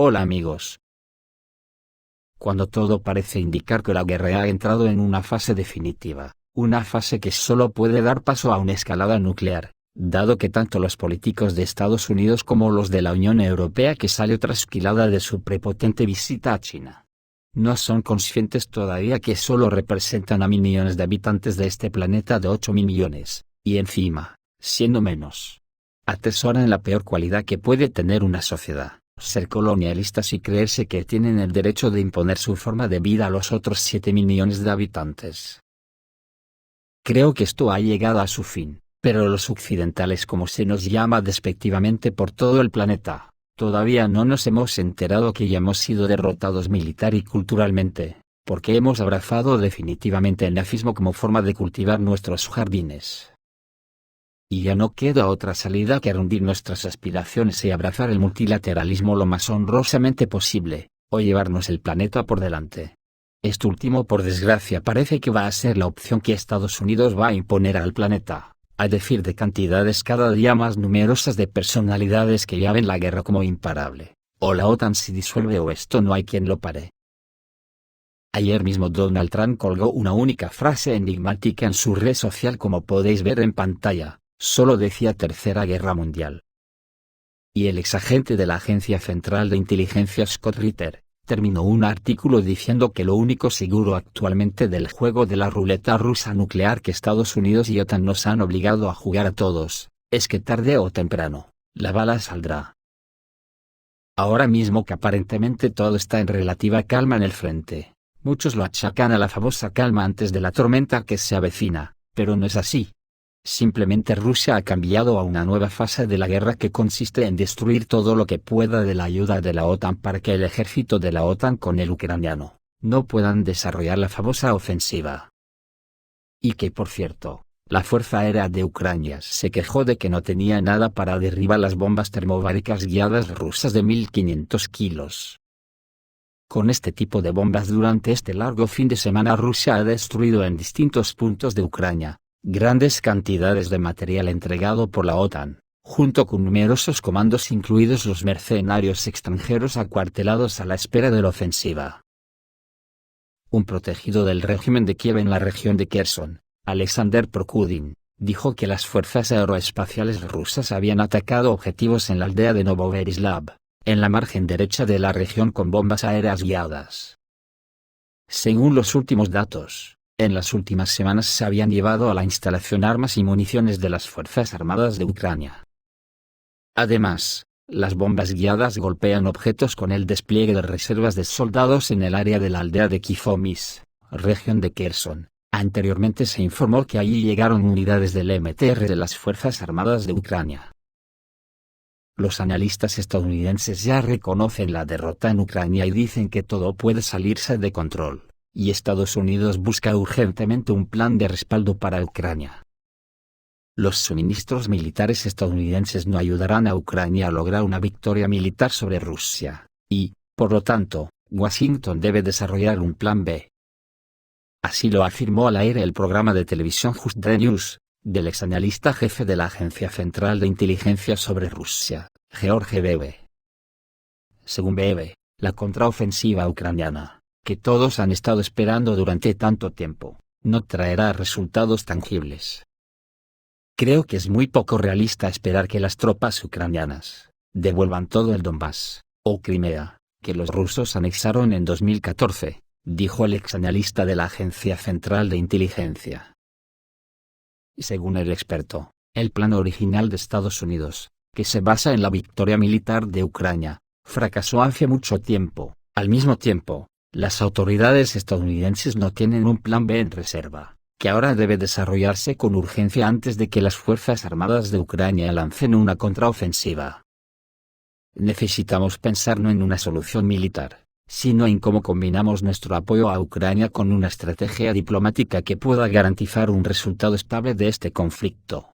Hola amigos. Cuando todo parece indicar que la guerra ha entrado en una fase definitiva, una fase que solo puede dar paso a una escalada nuclear, dado que tanto los políticos de Estados Unidos como los de la Unión Europea, que salió trasquilada de su prepotente visita a China, no son conscientes todavía que solo representan a 1.000 millones de habitantes de este planeta de 8.000 millones, y encima, siendo menos, atesoran la peor cualidad que puede tener una sociedad: ser colonialistas y creerse que tienen el derecho de imponer su forma de vida a los otros 7.000 millones de habitantes. Creo que esto ha llegado a su fin, pero los occidentales, como se nos llama despectivamente por todo el planeta, todavía no nos hemos enterado que ya hemos sido derrotados militar y culturalmente, porque hemos abrazado definitivamente el nazismo como forma de cultivar nuestros jardines. Y ya no queda otra salida que rendir nuestras aspiraciones y abrazar el multilateralismo lo más honrosamente posible, o llevarnos el planeta por delante. Esto último, por desgracia, parece que va a ser la opción que Estados Unidos va a imponer al planeta, a decir de cantidades cada día más numerosas de personalidades que ya ven la guerra como imparable. O la OTAN se disuelve o esto no hay quien lo pare. Ayer mismo Donald Trump colgó una única frase enigmática en su red social, como podéis ver en pantalla. Solo decía Tercera Guerra Mundial. Y el exagente de la Agencia Central de Inteligencia Scott Ritter, terminó un artículo diciendo que lo único seguro actualmente del juego de la ruleta rusa nuclear que Estados Unidos y OTAN nos han obligado a jugar a todos, es que tarde o temprano, la bala saldrá. Ahora mismo que aparentemente todo está en relativa calma en el frente, muchos lo achacan a la famosa calma antes de la tormenta que se avecina, pero no es así. Simplemente Rusia ha cambiado a una nueva fase de la guerra que consiste en destruir todo lo que pueda de la ayuda de la OTAN para que el ejército de la OTAN con el ucraniano no puedan desarrollar la famosa ofensiva. Y que, por cierto, la Fuerza Aérea de Ucrania se quejó de que no tenía nada para derribar las bombas termobáricas guiadas rusas de 1.500 kilos. Con este tipo de bombas durante este largo fin de semana, Rusia ha destruido en distintos puntos de Ucrania grandes cantidades de material entregado por la OTAN, junto con numerosos comandos, incluidos los mercenarios extranjeros acuartelados a la espera de la ofensiva. Un protegido del régimen de Kiev en la región de Kherson, Alexander Prokudin, dijo que las fuerzas aeroespaciales rusas habían atacado objetivos en la aldea de Novoberislav, en la margen derecha de la región, con bombas aéreas guiadas. Según los últimos datos, en las últimas semanas se habían llevado a la instalación armas y municiones de las Fuerzas Armadas de Ucrania. Además, las bombas guiadas golpean objetos con el despliegue de reservas de soldados en el área de la aldea de Kifomis, región de Kherson. Anteriormente se informó que allí llegaron unidades del MTR de las Fuerzas Armadas de Ucrania. Los analistas estadounidenses ya reconocen la derrota en Ucrania y dicen que todo puede salirse de control, y Estados Unidos busca urgentemente un plan de respaldo para Ucrania. Los suministros militares estadounidenses no ayudarán a Ucrania a lograr una victoria militar sobre Rusia, y, por lo tanto, Washington debe desarrollar un plan B. Así lo afirmó al aire el programa de televisión Just the News, del exanalista jefe de la Agencia Central de Inteligencia sobre Rusia, George Bebe. Según Bebe, la contraofensiva ucraniana, que todos han estado esperando durante tanto tiempo, no traerá resultados tangibles. Creo que es muy poco realista esperar que las tropas ucranianas devuelvan todo el Donbass, o Crimea, que los rusos anexaron en 2014, dijo el exanalista de la Agencia Central de Inteligencia. Según el experto, el plan original de Estados Unidos, que se basa en la victoria militar de Ucrania, fracasó hace mucho tiempo. Al mismo tiempo, las autoridades estadounidenses no tienen un plan B en reserva, que ahora debe desarrollarse con urgencia antes de que las Fuerzas Armadas de Ucrania lancen una contraofensiva. Necesitamos pensar no en una solución militar, sino en cómo combinamos nuestro apoyo a Ucrania con una estrategia diplomática que pueda garantizar un resultado estable de este conflicto.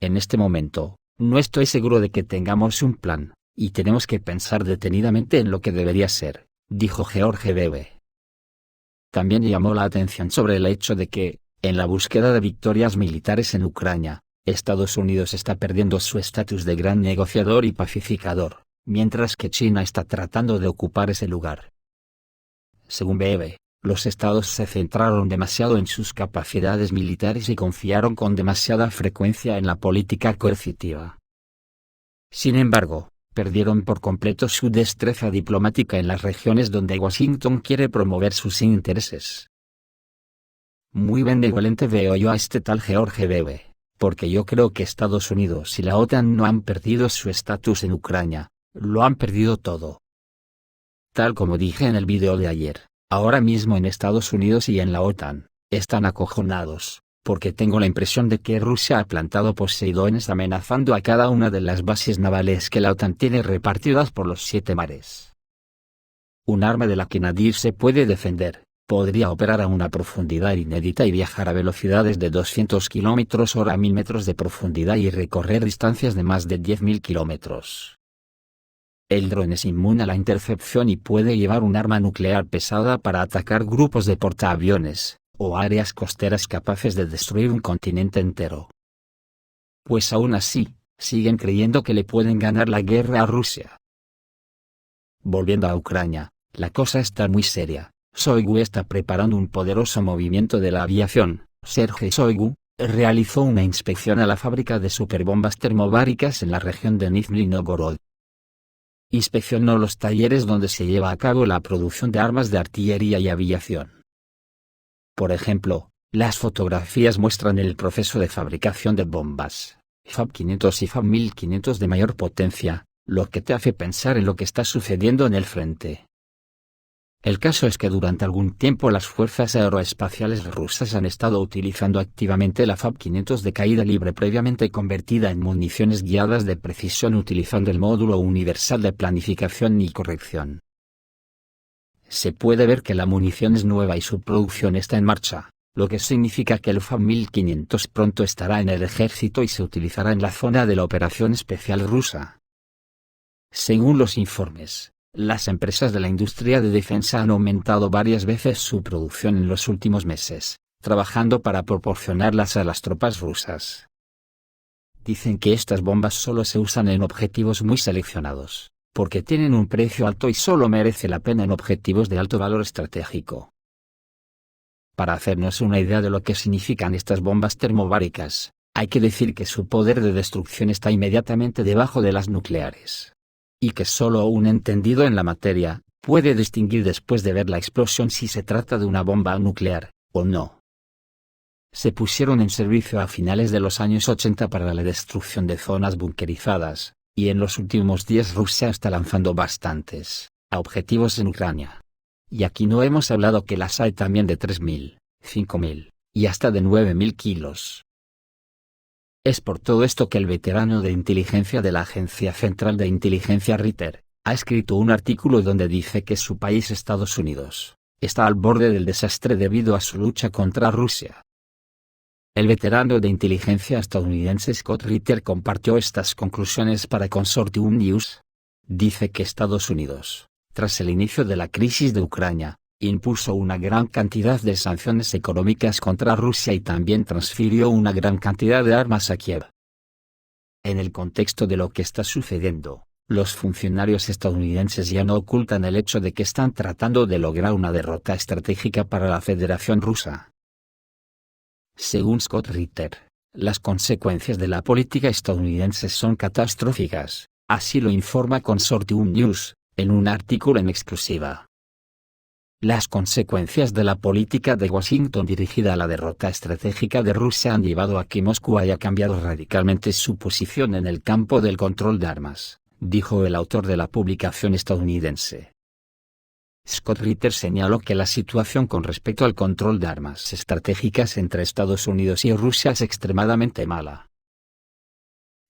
En este momento, no estoy seguro de que tengamos un plan, y tenemos que pensar detenidamente en lo que debería ser, dijo George Bebe. También llamó la atención sobre el hecho de que, en la búsqueda de victorias militares en Ucrania, Estados Unidos está perdiendo su estatus de gran negociador y pacificador, mientras que China está tratando de ocupar ese lugar. Según BEB, los estados se centraron demasiado en sus capacidades militares y confiaron con demasiada frecuencia en la política coercitiva. Sin embargo, perdieron por completo su destreza diplomática en las regiones donde Washington quiere promover sus intereses. Muy benevolente veo yo a este tal George BEB, porque yo creo que Estados Unidos y la OTAN no han perdido su estatus en Ucrania, lo han perdido todo. Tal como dije en el vídeo de ayer, ahora mismo en Estados Unidos y en la OTAN, están acojonados, porque tengo la impresión de que Rusia ha plantado Poseidones amenazando a cada una de las bases navales que la OTAN tiene repartidas por los 7 mares. Un arma de la que nadie se puede defender, podría operar a una profundidad inédita y viajar a velocidades de 200 km/h a 1000 metros de profundidad y recorrer distancias de más de 10.000 kilómetros. El dron es inmune a la intercepción y puede llevar un arma nuclear pesada para atacar grupos de portaaviones, o áreas costeras capaces de destruir un continente entero. Pues aún así, siguen creyendo que le pueden ganar la guerra a Rusia. Volviendo a Ucrania, la cosa está muy seria. Shoigu está preparando un poderoso movimiento de la aviación. Sergei Shoigu realizó una inspección a la fábrica de superbombas termobáricas en la región de Nizhny Novgorod. Inspeccionó los talleres donde se lleva a cabo la producción de armas de artillería y aviación. Por ejemplo, las fotografías muestran el proceso de fabricación de bombas, Fab 500 y Fab 1500 de mayor potencia, lo que te hace pensar en lo que está sucediendo en el frente. El caso es que durante algún tiempo las fuerzas aeroespaciales rusas han estado utilizando activamente la Fab 500 de caída libre previamente convertida en municiones guiadas de precisión utilizando el módulo universal de planificación y corrección. Se puede ver que la munición es nueva y su producción está en marcha, lo que significa que el Fab 1500 pronto estará en el ejército y se utilizará en la zona de la operación especial rusa. Según los informes, las empresas de la industria de defensa han aumentado varias veces su producción en los últimos meses, trabajando para proporcionarlas a las tropas rusas. Dicen que estas bombas solo se usan en objetivos muy seleccionados, porque tienen un precio alto y solo merece la pena en objetivos de alto valor estratégico. Para hacernos una idea de lo que significan estas bombas termobáricas, hay que decir que su poder de destrucción está inmediatamente debajo de las nucleares. Y que solo un entendido en la materia puede distinguir después de ver la explosión si se trata de una bomba nuclear, o no. Se pusieron en servicio a finales de los años 80 para la destrucción de zonas bunkerizadas, y en los últimos días Rusia está lanzando bastantes a objetivos en Ucrania. Y aquí no hemos hablado que las hay también de 3.000, 5.000, y hasta de 9.000 kilos. Es por todo esto que el veterano de inteligencia de la Agencia Central de Inteligencia Ritter, ha escrito un artículo donde dice que su país Estados Unidos, está al borde del desastre debido a su lucha contra Rusia. El veterano de inteligencia estadounidense Scott Ritter compartió estas conclusiones para Consortium News. Dice que Estados Unidos, tras el inicio de la crisis de Ucrania, impuso una gran cantidad de sanciones económicas contra Rusia y también transfirió una gran cantidad de armas a Kiev. En el contexto de lo que está sucediendo, los funcionarios estadounidenses ya no ocultan el hecho de que están tratando de lograr una derrota estratégica para la Federación Rusa. Según Scott Ritter, las consecuencias de la política estadounidense son catastróficas, así lo informa Consortium News, en un artículo en exclusiva. Las consecuencias de la política de Washington dirigida a la derrota estratégica de Rusia han llevado a que Moscú haya cambiado radicalmente su posición en el campo del control de armas, dijo el autor de la publicación estadounidense. Scott Ritter señaló que la situación con respecto al control de armas estratégicas entre Estados Unidos y Rusia es extremadamente mala.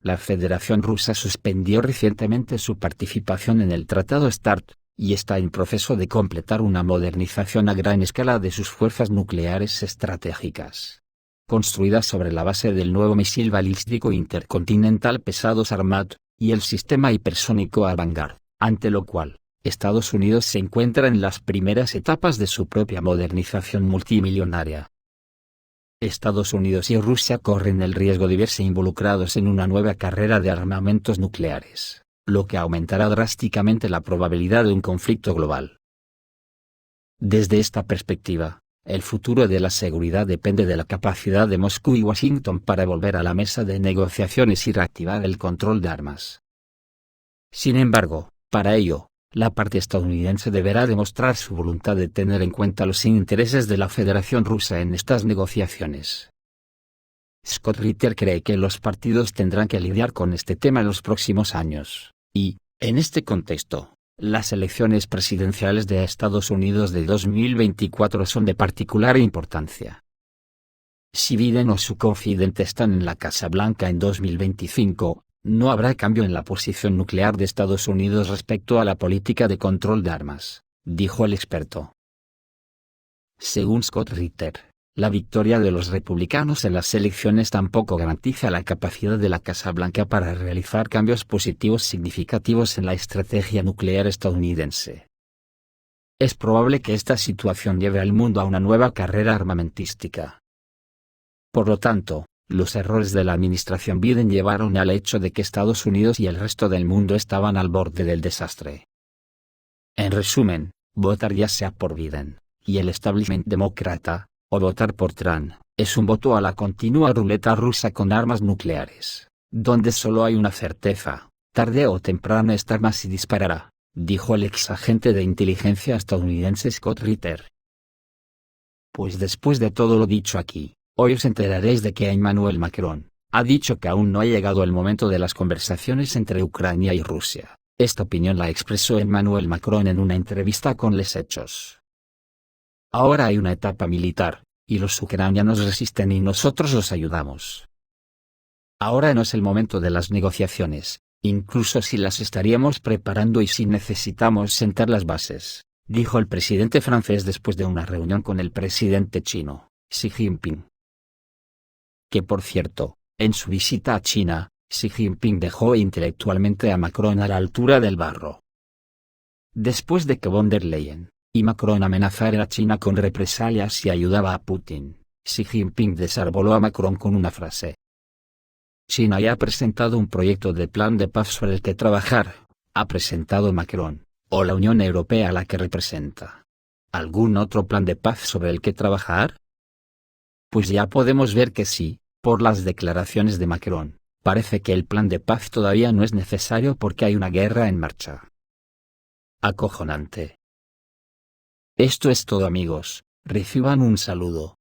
La Federación Rusa suspendió recientemente su participación en el Tratado START, y está en proceso de completar una modernización a gran escala de sus fuerzas nucleares estratégicas, construidas sobre la base del nuevo misil balístico intercontinental pesado Sarmat, y el sistema hipersónico Vanguard, ante lo cual, Estados Unidos se encuentra en las primeras etapas de su propia modernización multimillonaria. Estados Unidos y Rusia corren el riesgo de verse involucrados en una nueva carrera de armamentos nucleares, lo que aumentará drásticamente la probabilidad de un conflicto global. Desde esta perspectiva, el futuro de la seguridad depende de la capacidad de Moscú y Washington para volver a la mesa de negociaciones y reactivar el control de armas. Sin embargo, para ello, la parte estadounidense deberá demostrar su voluntad de tener en cuenta los intereses de la Federación Rusa en estas negociaciones. Scott Ritter cree que los partidos tendrán que lidiar con este tema en los próximos años, y, en este contexto, las elecciones presidenciales de Estados Unidos de 2024 son de particular importancia. Si Biden o su confidente están en la Casa Blanca en 2025, no habrá cambio en la posición nuclear de Estados Unidos respecto a la política de control de armas, dijo el experto. Según Scott Ritter, la victoria de los republicanos en las elecciones tampoco garantiza la capacidad de la Casa Blanca para realizar cambios positivos significativos en la estrategia nuclear estadounidense. Es probable que esta situación lleve al mundo a una nueva carrera armamentística. Por lo tanto, los errores de la administración Biden llevaron al hecho de que Estados Unidos y el resto del mundo estaban al borde del desastre. En resumen, votar ya sea por Biden y el establishment demócrata, o votar por Trump, es un voto a la continua ruleta rusa con armas nucleares, donde solo hay una certeza: tarde o temprano esta arma se disparará, dijo el ex agente de inteligencia estadounidense Scott Ritter. Pues después de todo lo dicho aquí, hoy os enteraréis de que Emmanuel Macron ha dicho que aún no ha llegado el momento de las conversaciones entre Ucrania y Rusia. Esta opinión la expresó Emmanuel Macron en una entrevista con Les Hechos. Ahora hay una etapa militar, y los ucranianos resisten y nosotros los ayudamos. Ahora no es el momento de las negociaciones, incluso si las estaríamos preparando y si necesitamos sentar las bases, dijo el presidente francés después de una reunión con el presidente chino, Xi Jinping. Que por cierto, en su visita a China, Xi Jinping dejó intelectualmente a Macron a la altura del barro. Después de que von der Leyen y Macron amenazaran a China con represalias si ayudaba a Putin, Xi Jinping desarboló a Macron con una frase. China ya ha presentado un proyecto de plan de paz sobre el que trabajar, ha presentado Macron, o la Unión Europea a la que representa. ¿Algún otro plan de paz sobre el que trabajar? Pues ya podemos ver que sí, por las declaraciones de Macron, parece que el plan de paz todavía no es necesario porque hay una guerra en marcha. Acojonante. Esto es todo, amigos, reciban un saludo.